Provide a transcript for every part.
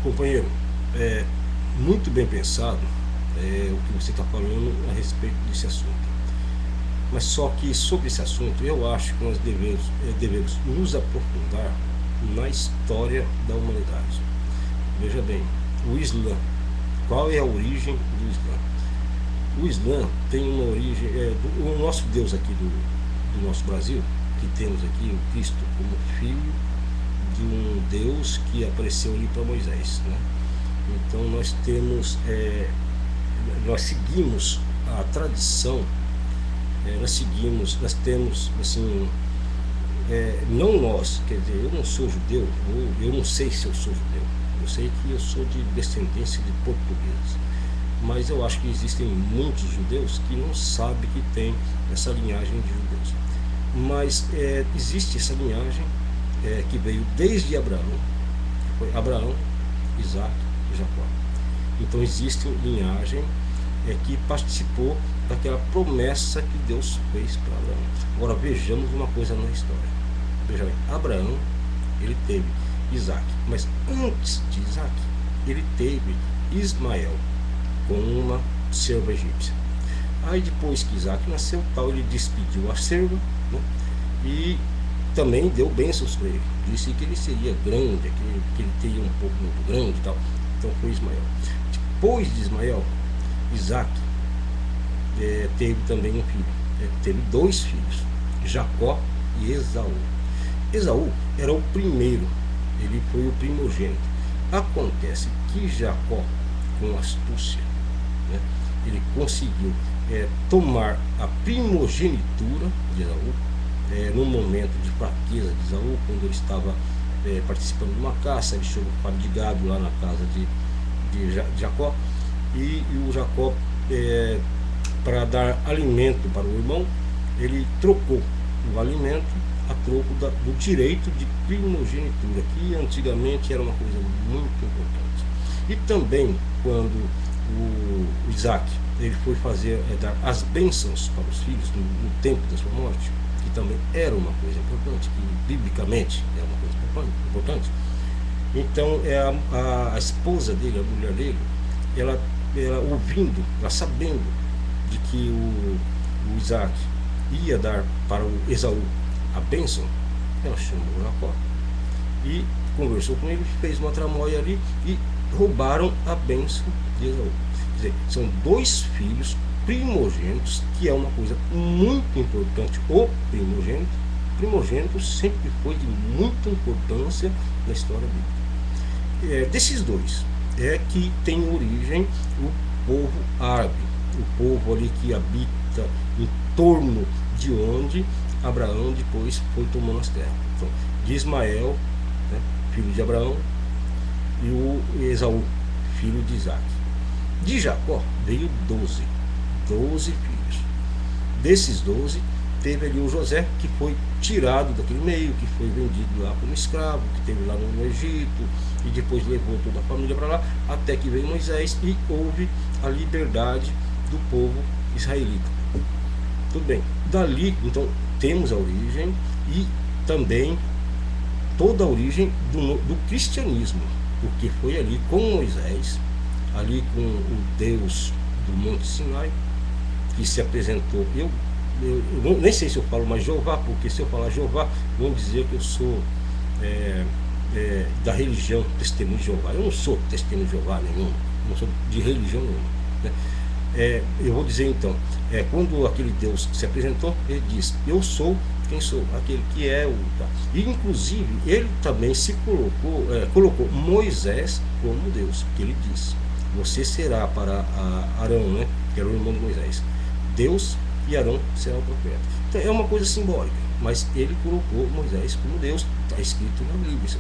Companheiro, é muito bem pensado o que você está falando a respeito desse assunto. Mas só que sobre esse assunto eu acho que nós devemos nos aprofundar na história da humanidade. Veja bem, o Islã, qual é a origem do Islã? O Islã tem uma origem, o nosso Deus aqui do nosso Brasil, que temos aqui o Cristo como filho de um Deus que apareceu ali para Moisés, né? Então nós temos, nós seguimos a tradição, nós temos assim, não nós, quer dizer, eu não sou judeu, ou eu não sei se eu sou judeu, eu sei que eu sou de descendência de portugueses, mas eu acho que existem muitos judeus que não sabem que tem essa linhagem de judeus. Mas existe essa linhagem que veio desde Abraão, que foi Abraão, Isaac e Jacó. Então existe linhagem que participou daquela promessa que Deus fez para Abraão. Agora vejamos uma coisa na história. Veja bem, Abraão, ele teve Isaac, mas antes de Isaac, ele teve Ismael com uma serva egípcia. Aí depois que Isaac nasceu, tal, ele despediu a serva, né, e também deu bênçãos para ele. Disse que ele seria grande, que ele teria um pouco muito grande e tal. Então foi Ismael. Depois de Ismael, Isaac teve também um filho. Teve dois filhos, Jacó e Esaú. Esaú era o primeiro, ele foi o primogênito. Acontece que Jacó, com astúcia, né, ele conseguiu tomar a primogenitura de Esaú, no momento de fraqueza de Esaú, quando ele estava participando de uma caça. Ele chegou fadigado lá na casa de Jacó, e o Jacó, para dar alimento para o irmão, ele trocou o alimento a troco do direito de primogenitura, que antigamente era uma coisa muito importante. E também quando o Isaac ele foi dar as bênçãos para os filhos no tempo da sua morte, que também era uma coisa importante, que biblicamente era uma coisa importante. Então a esposa dele, a mulher dele, ela ouvindo, ela sabendo de que o Isaac ia dar para o Esaú a bênção, ela chamou Jacó e conversou com ele, fez uma tramóia ali e roubaram a bênção de Esaú. Quer dizer, são dois filhos primogênitos, que é uma coisa muito importante. O primogênito sempre foi de muita importância na história bíblica. Desses dois que tem origem o povo árabe, o povo ali que habita em torno de onde Abraão depois foi tomando as terras. Então, de Ismael, né, filho de Abraão, e o Esaú, filho de Isaac. De Jacó veio 12 filhos. Desses 12, teve ali o José, que foi tirado daquele meio, que foi vendido lá como escravo, que teve lá no Egito, e depois levou toda a família para lá, até que veio Moisés e houve a liberdade do povo israelita. Tudo bem, dali então temos a origem e também toda a origem do cristianismo, porque foi ali com Moisés, ali com o Deus do Monte Sinai, que se apresentou. Eu nem sei se eu falo mais Jeová, porque se eu falar Jeová, vão dizer que eu sou da religião Testemunho de Jeová. Eu não sou Testemunho de Jeová nenhum, não sou de religião nenhuma, né? Eu vou dizer então, quando aquele Deus se apresentou, ele disse: eu sou quem sou, aquele que é o... E inclusive ele também se colocou Moisés como Deus, que ele disse: você será para Arão, né, que era o irmão de Moisés, Deus, e Arão será o profeta. Então é uma coisa simbólica, mas ele colocou Moisés como Deus, está escrito na Bíblia isso.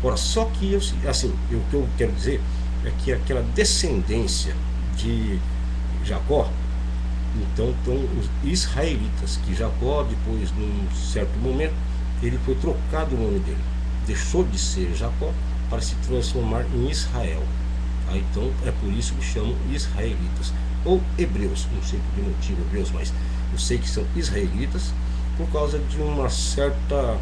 Ora, só que assim, o que eu quero dizer é que aquela descendência de Jacó, então os israelitas, que Jacó depois, num certo momento, ele foi trocado o nome dele, deixou de ser Jacó para se transformar em Israel. Então é por isso que chamam israelitas, ou hebreus, não sei por que motivo hebreus, mas eu sei que são israelitas por causa de uma certa,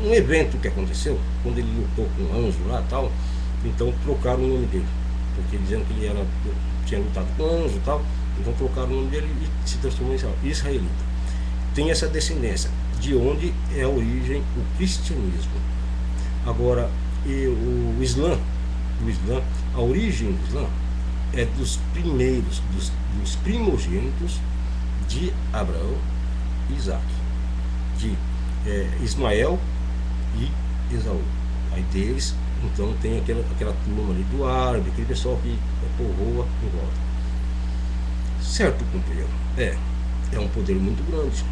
um evento que aconteceu, quando ele lutou com um anjo lá tal, Então trocaram o nome dele, porque dizendo que ele tinha lutado com anjo e tal, então trocaram o nome dele e se transformou em israelita. Tem essa descendência, de onde é a origem o cristianismo. Agora, o Islã, a origem do Islã é dos primeiros, dos primogênitos de Abraão e Isaac, de Ismael e Esaú. Aí deles, então, tem aquela turma ali do árabe, aquele pessoal que povoa em volta. Certo, companheiro? É um poder muito grande.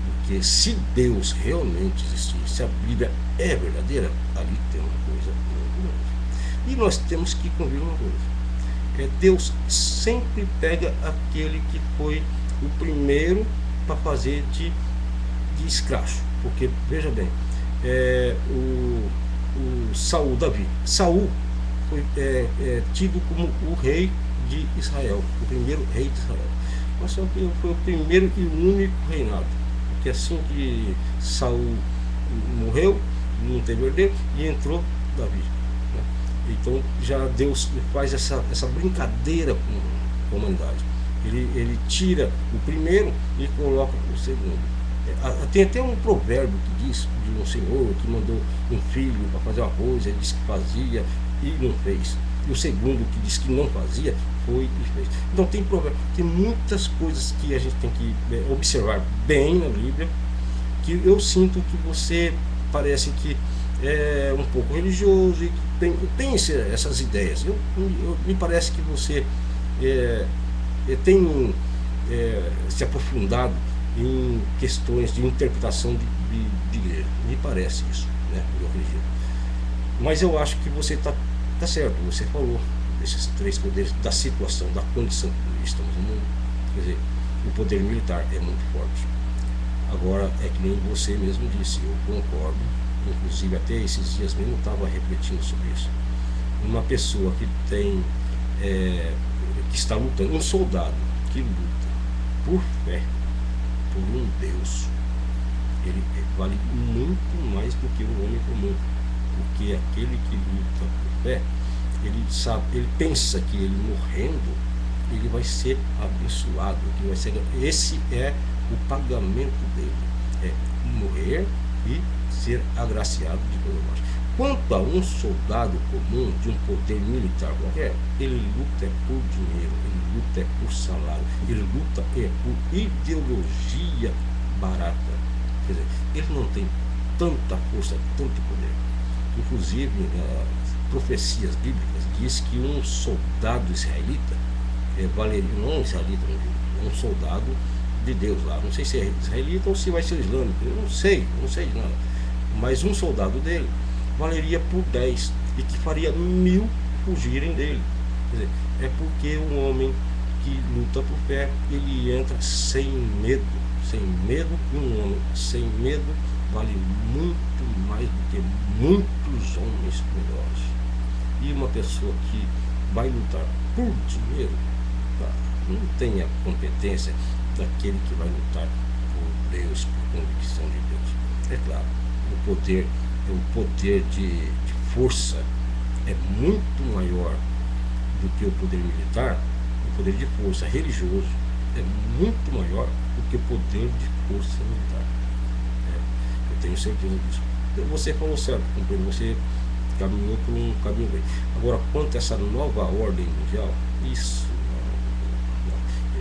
Porque se Deus realmente existir, se a Bíblia é verdadeira, ali tem uma coisa muito grande. E nós temos que convir uma coisa. Deus sempre pega aquele que foi o primeiro para fazer de escracho. Porque, veja bem, o Saul, Davi. Saul foi tido como o rei de Israel, o primeiro rei de Israel. Mas só que foi o primeiro e o único reinado. Porque assim que Saul morreu, não teve herdeiro, e entrou Davi. Né? Então já Deus faz essa brincadeira com a humanidade. Ele tira o primeiro e coloca o segundo. Tem até um provérbio que diz de um senhor que mandou um filho para fazer uma coisa, ele disse que fazia e não fez. E o segundo que disse que não fazia, foi e fez. Então tem provérbio, tem muitas coisas que a gente tem que observar bem na Bíblia, que eu sinto que você parece que é um pouco religioso e que tem essas ideias. Me parece que você tem se aprofundado em questões de interpretação de igreja. Me parece isso, né? Eu acredito. Mas eu acho que você está certo, você falou desses três poderes, da situação, da condição que estamos no mundo. Quer dizer, o poder militar é muito forte. Agora, é que nem você mesmo disse, eu concordo, inclusive até esses dias mesmo eu estava refletindo sobre isso. Uma pessoa que tem, que está lutando, um soldado que luta por fé, por um Deus, ele vale muito mais do que o homem comum. Porque aquele que luta por fé, ele pensa que ele morrendo, ele vai ser abençoado, que vai ser, esse é o pagamento dele, é morrer e ser agraciado de toda morte. Quanto a um soldado comum de um poder militar qualquer, ele luta por dinheiro, ele luta por salário, ele luta por ideologia barata. Quer dizer, ele não tem tanta força, tanto poder. Inclusive, profecias bíblicas diz que um soldado israelita valeria, não um israelita, um soldado de Deus lá, não sei se é israelita ou se vai ser islâmico, eu não sei de nada, mas um soldado dele valeria por 10 e que faria 1000 fugirem dele. Quer dizer, é porque um homem que luta por fé, ele entra sem medo, e um homem sem medo vale muito mais do que muitos homens melhores. E uma pessoa que vai lutar por dinheiro, não tem a competência daquele que vai lutar por Deus, por convicção de Deus. É claro, o poder de força é muito maior do que o poder militar. O poder de força religioso é muito maior do que o poder de força militar. Eu tenho certeza disso. Você falou certo, companheiro, você caminhou por um caminho bem. Agora, quanto a essa nova ordem mundial, isso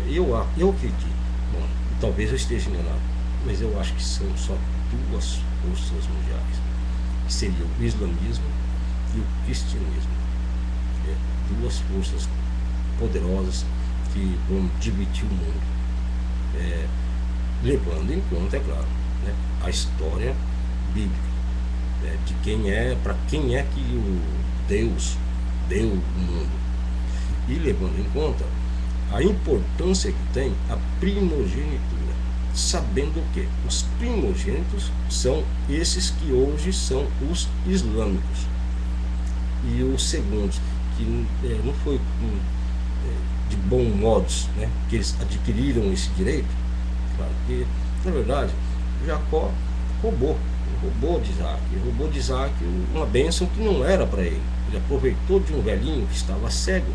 eu acredito, bom, talvez eu esteja enganado, mas eu acho que são só duas forças mundiais, que seriam o islamismo e o cristianismo. Duas forças poderosas que vão dividir o mundo, levando em conta, é claro, né, a história bíblica, de para quem é que o Deus deu o mundo, e levando em conta a importância que tem a primogenitura, sabendo que os primogênitos são esses que hoje são os islâmicos, e os segundos, que não foi de bom modos, né, que eles adquiriram esse direito. Claro que, na verdade, Jacó roubou de Isaac uma bênção que não era para ele. ele aproveitou de um velhinho que estava cego,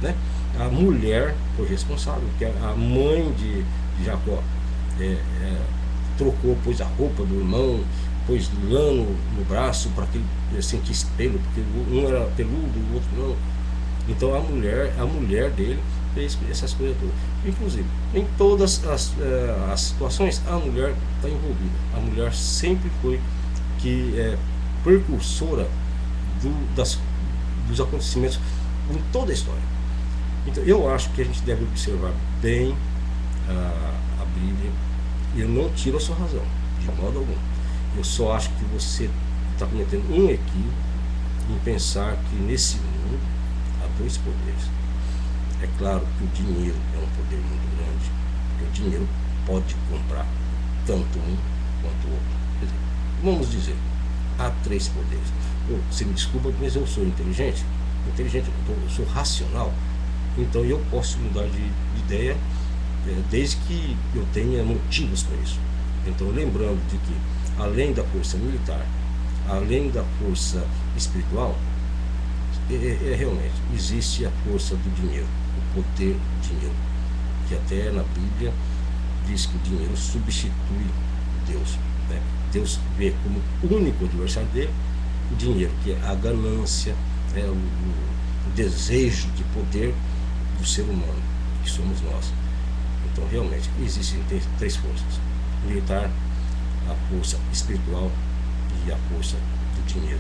né? A mulher foi responsável, porque a mãe de Jacó trocou, pôs a roupa do irmão, pôs lã no braço para que ele sentisse pelo, porque um era peludo, o outro não. Então a mulher dele fez essas coisas todas. Inclusive, em todas as situações, a mulher está envolvida. A mulher sempre foi precursora dos acontecimentos em toda a história. Então eu acho que a gente deve observar bem a Bíblia. Eu não tiro a sua razão, de modo algum. Eu só acho que você está cometendo um equívoco em pensar que nesse mundo há dois poderes. É claro que o dinheiro é um poder muito grande, porque o dinheiro pode comprar tanto um quanto o outro. Quer dizer, vamos dizer, há três poderes. Você me desculpa, mas eu sou inteligente, eu sou racional, então eu posso mudar de ideia desde que eu tenha motivos para isso. Então, lembrando de que, além da força militar, além da força espiritual, realmente existe a força do dinheiro, o poder do dinheiro, que até na Bíblia diz que o dinheiro substitui Deus, né? Deus vê como único adversário dele o dinheiro, que é a ganância, o desejo de poder do ser humano, que somos nós. Então realmente existem três forças: militar, a força espiritual e a força do dinheiro.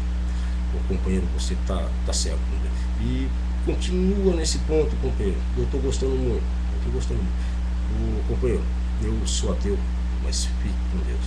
O companheiro, você tá certo, né? E continua nesse ponto, companheiro. Eu estou gostando muito. O companheiro, eu sou ateu, mas fique com Deus.